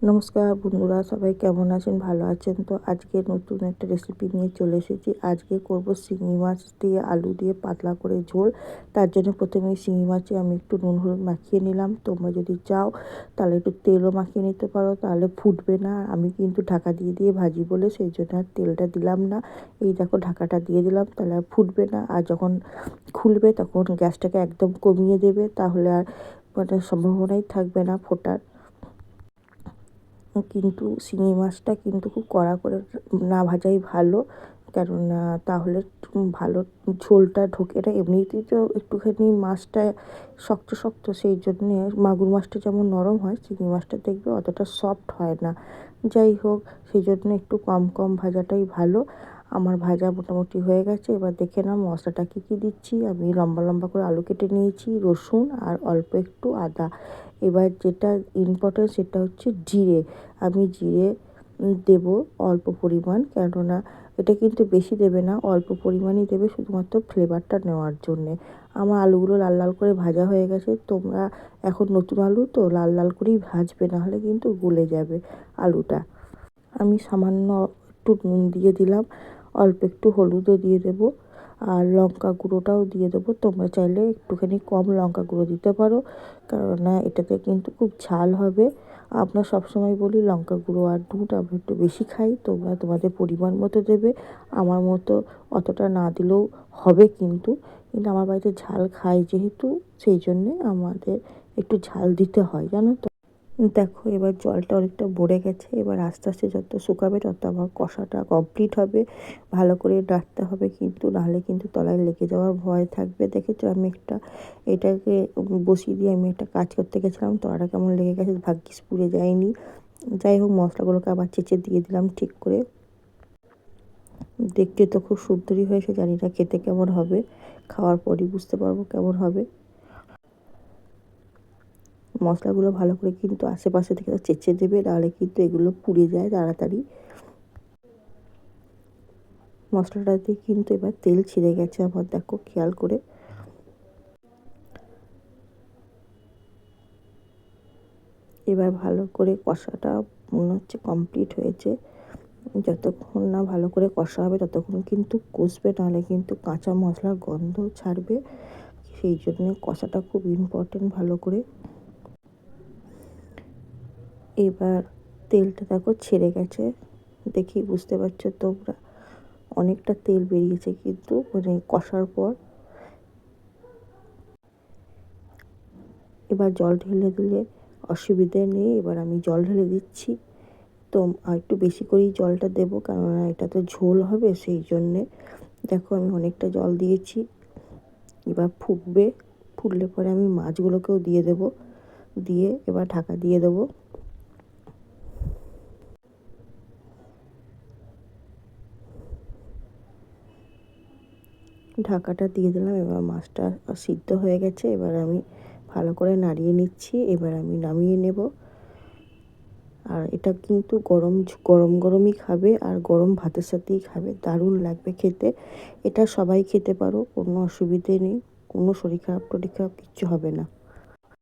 নমস্কার বন্ধুরা, সবাই কেমন আছেন? ভালো আছেন তো? আজকে নতুন একটা রেসিপি নিয়ে চলে এসেছি। আজকে করব শিঙি মাছ দিয়ে আলু দিয়ে পাতলা করে ঝোল। তার জন্য প্রথমে শিঙি মাছে আমি একটু নুন হলুদ মাখিয়ে নিলাম। তোমরা যদি চাও তাহলে একটু তেলও মাখিয়ে নিতে পারো, তাহলে ফুটবে না। আমি কিন্তু ঢাকা দিয়ে দিয়ে ভাজি বলে সেই জন্য আর তেলটা দিলাম না। এই দেখো, ঢাকাটা দিয়ে দিলাম, তাহলে আর ফুটবে না। আর যখন খুলবে তখন গ্যাসটাকে একদম কমিয়ে দেবে, তাহলে আর সম্ভাবনাই থাকবে না ফোটার। কিন্তু শিঙি মাছটা কিন্তু খুব কড়া করে না ভাজাই ভালো, কেননা তাহলে ভালো ঝোলটা ঢোকে। এটা এমনিতেই তো একটুখানি মাছটা শক্ত শক্ত, সেই জন্যে মাগুর মাছটা যেমন নরম হয়, শিঙি মাছটা দেখবে অতটা সফট হয় না। যাই হোক, সেই জন্য একটু কম কম ভাজাটাই ভালো। আমার ভাজা মোটামুটি হয়ে গেছে। এবার দেখে নাও মশলাটা কী কী দিচ্ছি। আমি লম্বা লম্বা করে আলু কেটে নিয়েছি, রসুন আর অল্প একটু আদা। এবার যেটা ইম্পর্টেন্ট সেটা হচ্ছে জিরে। আমি জিরে দেব অল্প পরিমাণ, কেননা এটা কিন্তু বেশি দেবে না, অল্প পরিমাণই দেবে, শুধুমাত্র ফ্লেভারটা নেওয়ার জন্যে। আমার আলুগুলো লাল লাল করে ভাজা হয়ে গেছে। তোমরা এখন নতুন আলু তো লাল লাল করেই ভাজবে, নাহলে কিন্তু গলে যাবে আলুটা। আমি সামান্য একটু নুন দিয়ে দিলাম, অল্প একটু হলুদও দিয়ে দেবো, আর লঙ্কা গুঁড়োটাও দিয়ে দেবো। তোমরা চাইলে একটুখানি কম লঙ্কা গুঁড়ো দিতে পারো, কেননা এটাতে কিন্তু খুব ঝাল হবে। আমরা সবসময় বলি লঙ্কা গুঁড়ো আর নুন আমরা একটু বেশি খাই, তোমরা তোমাদের পরিমাণ মতো দেবে। আমার মতো অতটা না দিলেও হবে, কিন্তু আমার বাড়িতে ঝাল খাই যেহেতু, সেই জন্যে আমাদের একটু ঝাল দিতে হয়, জানো তো। দেখো, এবার জলটা অনেকটা ভরে গেছে। এবার আস্তে আস্তে যত শুকাবে তত আমার কষাটা কমপ্লিট হবে। ভালো করে নাড়তে হবে, কিন্তু নাহলে কিন্তু তলায় লেগে যাওয়ার ভয় থাকবে। দেখেছো, আমি এটাকে বসিয়ে দিয়ে আমি একটা কাজ করতে গেছিলাম, তলাটা কেমন লেগে গেছে, ভাগ্যিস পুড়ে যায়নি। যাই হোক, মশলাগুলোকে আবার চেঁচে দিয়ে দিলাম ঠিক করে। দেখতে তো খুব সুন্দরই হয়েছে, জানি না খেতে কেমন হবে, খাওয়ার পরই বুঝতে পারবো কেমন হবে। মশলাগুলো ভালো করে কিন্তু আশেপাশে থেকে চেঁচে দেবে, নাহলে কিন্তু এগুলো পুড়ে যায় তাড়াতাড়ি। মশলাটাতে কিন্তু এবার তেল ছিঁড়ে গেছে আমার, দেখো খেয়াল করে। এবার ভালো করে কষাটা মনে হচ্ছে কমপ্লিট হয়েছে। যতক্ষণ না ভালো করে কষা হবে ততক্ষণ কিন্তু কষবে, নাহলে কিন্তু কাঁচা মশলার গন্ধ ছাড়বে। সেই জন্য কষাটা খুব ইম্পর্টেন্ট, ভালো করে। এবার তেলটা দেখো ছেড়ে গেছে, দেখেই বুঝতে পারছো তোমরা, অনেকটা তেল বেরিয়েছে কিন্তু কষার পর। এবার জল ঢেলে দিলে অসুবিধে নেই। এবার আমি জল ঢেলে দিচ্ছি, তো আর একটু বেশি করেই জলটা দেবো, কেননা এটা তো ঝোল হবে, সেই জন্যে। দেখো, আমি অনেকটা জল দিয়েছি। এবার ফুটবে, ফুটলে পরে আমি মাছগুলোকেও দিয়ে দেবো, দিয়ে এবার ঢাকা দিয়ে দেবো। ঢাকাটা দিয়ে দিলাম। এবার মাছটা সিদ্ধ হয়ে গেছে। এবার আমি ভালো করে নাড়িয়ে নিচ্ছি। এবার আমি নামিয়ে নেব। আর এটা কিন্তু গরম গরম গরমই খাবে, আর গরম ভাতের সাথেই খাবে, দারুণ লাগবে খেতে। এটা সবাই খেতে পারো, কোনো অসুবিধে নেই, কোনো শরীর খারাপ টরীর খারাপ কিচ্ছু হবে না।